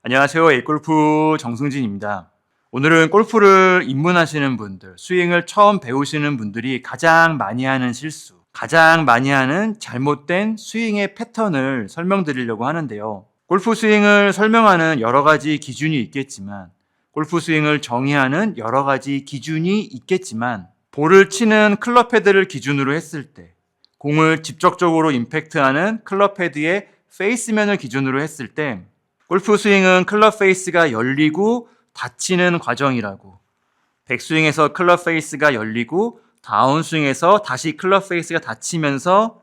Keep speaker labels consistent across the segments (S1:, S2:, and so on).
S1: 안녕하세요. A골프 정승진입니다. 오늘은 골프를 입문하시는 분들, 스윙을 처음 배우시는 분들이 가장 많이 하는 실수, 가장 많이 하는 잘못된 스윙의 패턴을 설명드리려고 하는데요. 골프 스윙을 설명하는 여러 가지 기준이 있겠지만, 골프 스윙을 정의하는 여러 가지 기준이 있겠지만, 볼을 치는 클럽 헤드를 기준으로 했을 때, 공을 직접적으로 임팩트하는 클럽 헤드의 페이스면을 기준으로 했을 때, 골프 스윙은 클럽 페이스가 열리고 닫히는 과정이라고, 백스윙에서 클럽 페이스가 열리고 다운스윙에서 다시 클럽 페이스가 닫히면서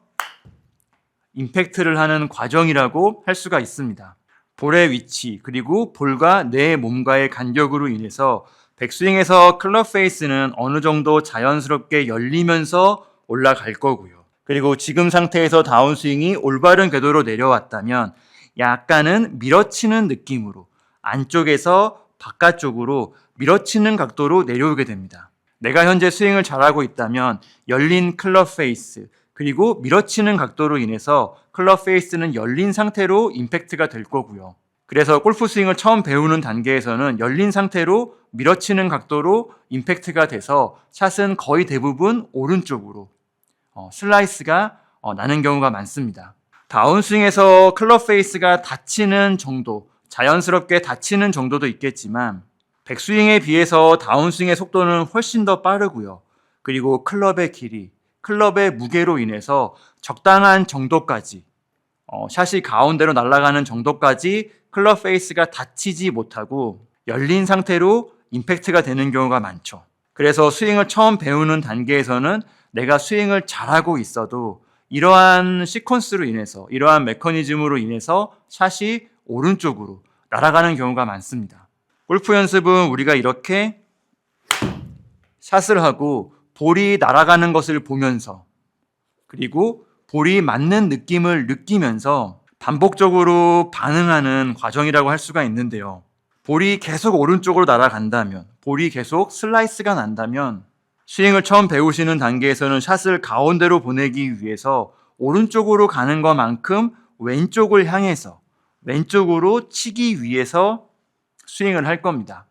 S1: 임팩트를 하는 과정이라고 할 수가 있습니다. 볼의 위치 그리고 볼과 내 몸과의 간격으로 인해서 백스윙에서 클럽 페이스는 어느 정도 자연스럽게 열리면서 올라갈 거고요. 그리고 지금 상태에서 다운스윙이 올바른 궤도로 내려왔다면 약간은 밀어치는 느낌으로 안쪽에서 바깥쪽으로 밀어치는 각도로 내려오게 됩니다. 내가 현재 스윙을 잘하고 있다면 열린 클럽 페이스 그리고 밀어치는 각도로 인해서 클럽 페이스는 열린 상태로 임팩트가 될 거고요. 그래서 골프 스윙을 처음 배우는 단계에서는 열린 상태로 밀어치는 각도로 임팩트가 돼서 샷은 거의 대부분 오른쪽으로 슬라이스가 나는 경우가 많습니다. 다운스윙에서 클럽 페이스가 닫히는 정도, 자연스럽게 닫히는 정도도 있겠지만 백스윙에 비해서 다운스윙의 속도는 훨씬 더 빠르고요. 그리고 클럽의 길이, 클럽의 무게로 인해서 적당한 정도까지, 샷이 가운데로 날아가는 정도까지 클럽 페이스가 닫히지 못하고 열린 상태로 임팩트가 되는 경우가 많죠. 그래서 스윙을 처음 배우는 단계에서는 내가 스윙을 잘하고 있어도 이러한 시퀀스로 인해서, 이러한 메커니즘으로 인해서 샷이 오른쪽으로 날아가는 경우가 많습니다. 골프 연습은 우리가 이렇게 샷을 하고 볼이 날아가는 것을 보면서 그리고 볼이 맞는 느낌을 느끼면서 반복적으로 반응하는 과정이라고 할 수가 있는데요. 볼이 계속 오른쪽으로 날아간다면, 볼이 계속 슬라이스가 난다면 스윙을 처음 배우시는 단계에서는 샷을 가운데로 보내기 위해서 오른쪽으로 가는 것만큼 왼쪽을 향해서 왼쪽으로 치기 위해서 스윙을 할 겁니다.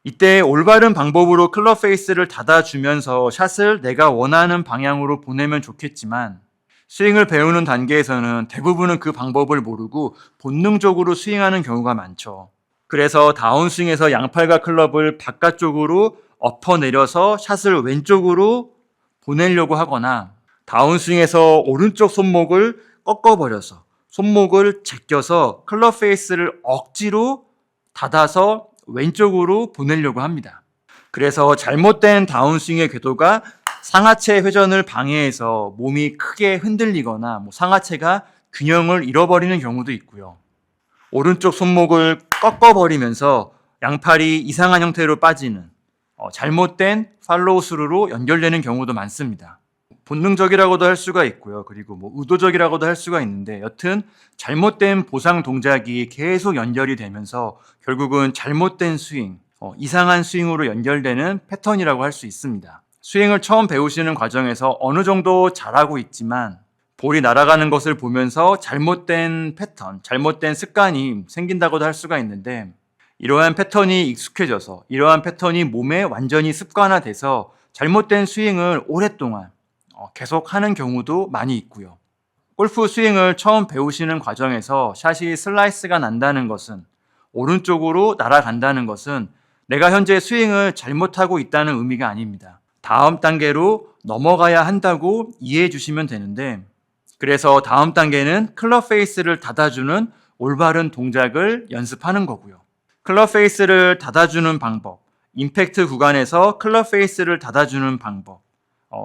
S1: 이때 올바른 방법으로 클럽 페이스를 닫아주면서 샷을 내가 원하는 방향으로 보내면 좋겠지만 스윙을 배우는 단계에서는 대부분은 그 방법을 모르고 본능적으로 스윙하는 경우가 많죠. 그래서 다운스윙에서 양팔과 클럽을 바깥쪽으로 엎어내려서 샷을 왼쪽으로 보내려고 하거나 다운스윙에서 오른쪽 손목을 꺾어버려서 손목을 제껴서 클럽 페이스를 억지로 닫아서 왼쪽으로 보내려고 합니다. 그래서 잘못된 다운스윙의 궤도가 상하체 회전을 방해해서 몸이 크게 흔들리거나 상하체가 균형을 잃어버리는 경우도 있고요. 오른쪽 손목을 꺾어버리면서 양팔이 이상한 형태로 빠지는 잘못된 팔로우 스루로 연결되는 경우도 많습니다. 본능적이라고도 할 수가 있고요. 그리고 의도적이라고도 할 수가 있는데 여튼 잘못된 보상 동작이 계속 연결이 되면서 결국은 잘못된 스윙, 이상한 스윙으로 연결되는 패턴이라고 할 수 있습니다. 스윙을 처음 배우시는 과정에서 어느 정도 잘하고 있지만 볼이 날아가는 것을 보면서 잘못된 패턴, 잘못된 습관이 생긴다고도 할 수가 있는데 이러한 패턴이 익숙해져서 이러한 패턴이 몸에 완전히 습관화돼서 잘못된 스윙을 오랫동안 계속 하는 경우도 많이 있고요. 골프 스윙을 처음 배우시는 과정에서 샷이 슬라이스가 난다는 것은 오른쪽으로 날아간다는 것은 내가 현재 스윙을 잘못하고 있다는 의미가 아닙니다. 다음 단계로 넘어가야 한다고 이해해 주시면 되는데 그래서 다음 단계는 클럽 페이스를 닫아주는 올바른 동작을 연습하는 거고요. 클럽 페이스를 닫아주는 방법, 임팩트 구간에서 클럽 페이스를 닫아주는 방법,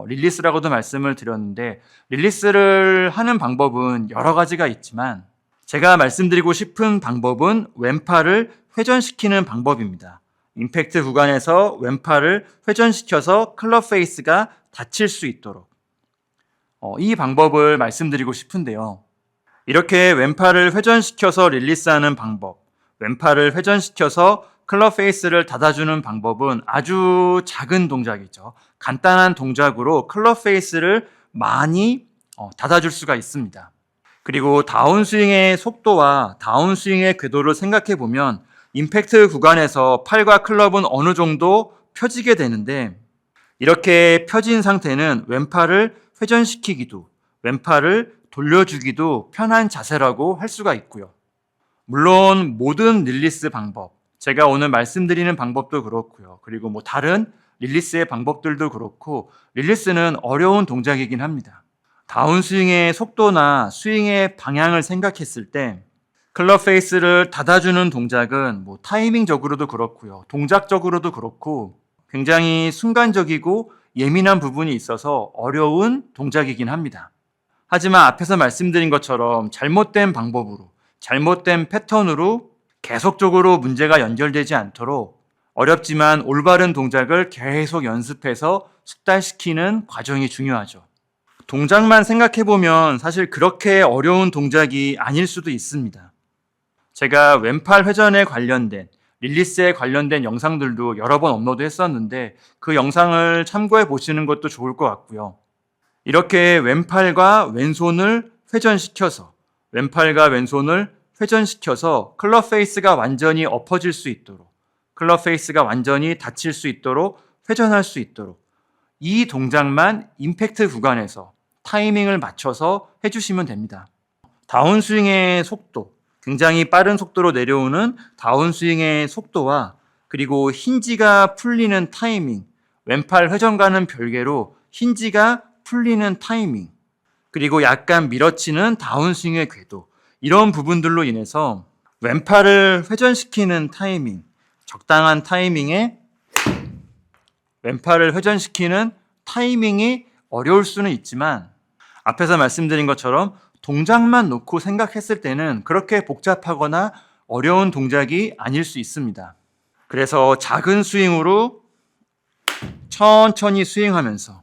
S1: 릴리스라고도 말씀을 드렸는데 릴리스를 하는 방법은 여러 가지가 있지만 제가 말씀드리고 싶은 방법은 왼팔을 회전시키는 방법입니다. 임팩트 구간에서 왼팔을 회전시켜서 클럽 페이스가 닫힐 수 있도록 이 방법을 말씀드리고 싶은데요. 이렇게 왼팔을 회전시켜서 릴리스하는 방법, 왼팔을 회전시켜서 클럽 페이스를 닫아주는 방법은 아주 작은 동작이죠. 간단한 동작으로 클럽 페이스를 많이 닫아줄 수가 있습니다. 그리고 다운스윙의 속도와 다운스윙의 궤도를 생각해 보면 임팩트 구간에서 팔과 클럽은 어느 정도 펴지게 되는데 이렇게 펴진 상태는 왼팔을 회전시키기도 왼팔을 돌려주기도 편한 자세라고 할 수가 있고요. 물론 모든 릴리스 방법, 제가 오늘 말씀드리는 방법도 그렇고요. 그리고 다른 릴리스의 방법들도 그렇고 릴리스는 어려운 동작이긴 합니다. 다운스윙의 속도나 스윙의 방향을 생각했을 때 클럽 페이스를 닫아주는 동작은 타이밍적으로도 그렇고요. 동작적으로도 그렇고 굉장히 순간적이고 예민한 부분이 있어서 어려운 동작이긴 합니다. 하지만 앞에서 말씀드린 것처럼 잘못된 방법으로, 잘못된 패턴으로 계속적으로 문제가 연결되지 않도록 어렵지만 올바른 동작을 계속 연습해서 숙달시키는 과정이 중요하죠. 동작만 생각해보면 사실 그렇게 어려운 동작이 아닐 수도 있습니다. 제가 왼팔 회전에 관련된 릴리스에 관련된 영상들도 여러 번 업로드 했었는데 그 영상을 참고해 보시는 것도 좋을 것 같고요. 이렇게 왼팔과 왼손을 회전시켜서 클럽 페이스가 완전히 엎어질 수 있도록 클럽 페이스가 완전히 닫힐 수 있도록 회전할 수 있도록 이 동작만 임팩트 구간에서 타이밍을 맞춰서 해주시면 됩니다. 다운스윙의 속도, 굉장히 빠른 속도로 내려오는 다운스윙의 속도와 그리고 힌지가 풀리는 타이밍, 왼팔 회전과는 별개로 힌지가 풀리는 타이밍, 그리고 약간 밀어치는 다운스윙의 궤도, 이런 부분들로 인해서 왼팔을 회전시키는 타이밍, 적당한 타이밍에 왼팔을 회전시키는 타이밍이 어려울 수는 있지만 앞에서 말씀드린 것처럼 동작만 놓고 생각했을 때는 그렇게 복잡하거나 어려운 동작이 아닐 수 있습니다. 그래서 작은 스윙으로 천천히 스윙하면서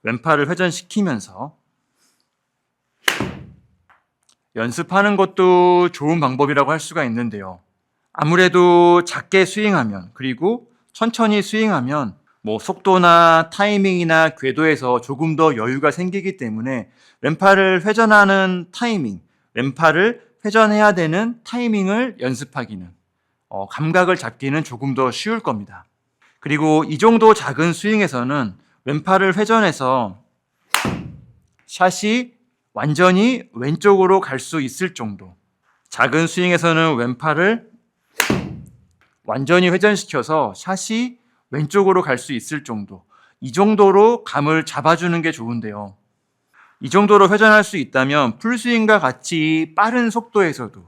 S1: 왼팔을 회전시키면서 연습하는 것도 좋은 방법이라고 할 수가 있는데요. 아무래도 작게 스윙하면 그리고 천천히 스윙하면 속도나 타이밍이나 궤도에서 조금 더 여유가 생기기 때문에 왼팔을 회전하는 타이밍, 왼팔을 회전해야 되는 타이밍을 연습하기는 감각을 잡기는 조금 더 쉬울 겁니다. 그리고 이 정도 작은 스윙에서는 왼팔을 회전해서 샷이 완전히 왼쪽으로 갈 수 있을 정도, 작은 스윙에서는 왼팔을 완전히 회전시켜서 샷이 왼쪽으로 갈 수 있을 정도, 이 정도로 감을 잡아주는 게 좋은데요. 이 정도로 회전할 수 있다면 풀스윙과 같이 빠른 속도에서도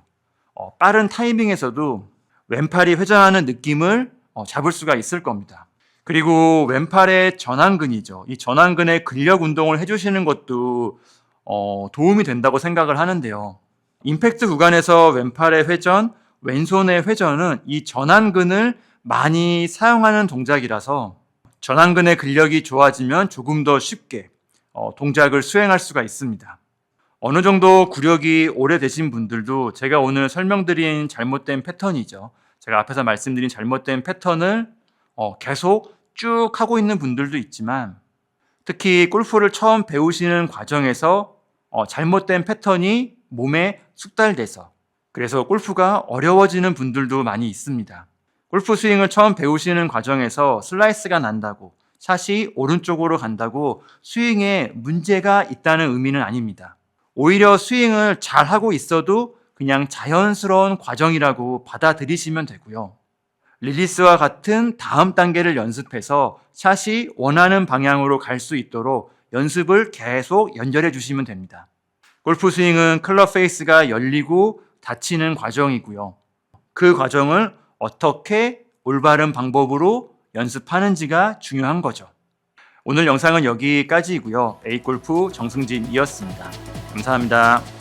S1: 빠른 타이밍에서도 왼팔이 회전하는 느낌을 잡을 수가 있을 겁니다. 그리고 왼팔의 전완근이죠. 이 전완근의 근력 운동을 해주시는 것도 도움이 된다고 생각을 하는데요. 임팩트 구간에서 왼팔의 회전, 왼손의 회전은 이 전완근을 많이 사용하는 동작이라서 전완근의 근력이 좋아지면 조금 더 쉽게 동작을 수행할 수가 있습니다. 어느 정도 구력이 오래되신 분들도 제가 오늘 설명드린 잘못된 패턴이죠. 제가 앞에서 말씀드린 잘못된 패턴을 계속 쭉 하고 있는 분들도 있지만 특히 골프를 처음 배우시는 과정에서 잘못된 패턴이 몸에 숙달돼서 그래서 골프가 어려워지는 분들도 많이 있습니다. 골프 스윙을 처음 배우시는 과정에서 슬라이스가 난다고, 샷이 오른쪽으로 간다고 스윙에 문제가 있다는 의미는 아닙니다. 오히려 스윙을 잘하고 있어도 그냥 자연스러운 과정이라고 받아들이시면 되고요. 릴리스와 같은 다음 단계를 연습해서 샷이 원하는 방향으로 갈 수 있도록 연습을 계속 연결해 주시면 됩니다. 골프 스윙은 클럽 페이스가 열리고 닫히는 과정이고요. 그 과정을 어떻게 올바른 방법으로 연습하는지가 중요한 거죠. 오늘 영상은 여기까지이고요. A골프 정승진이었습니다. 감사합니다.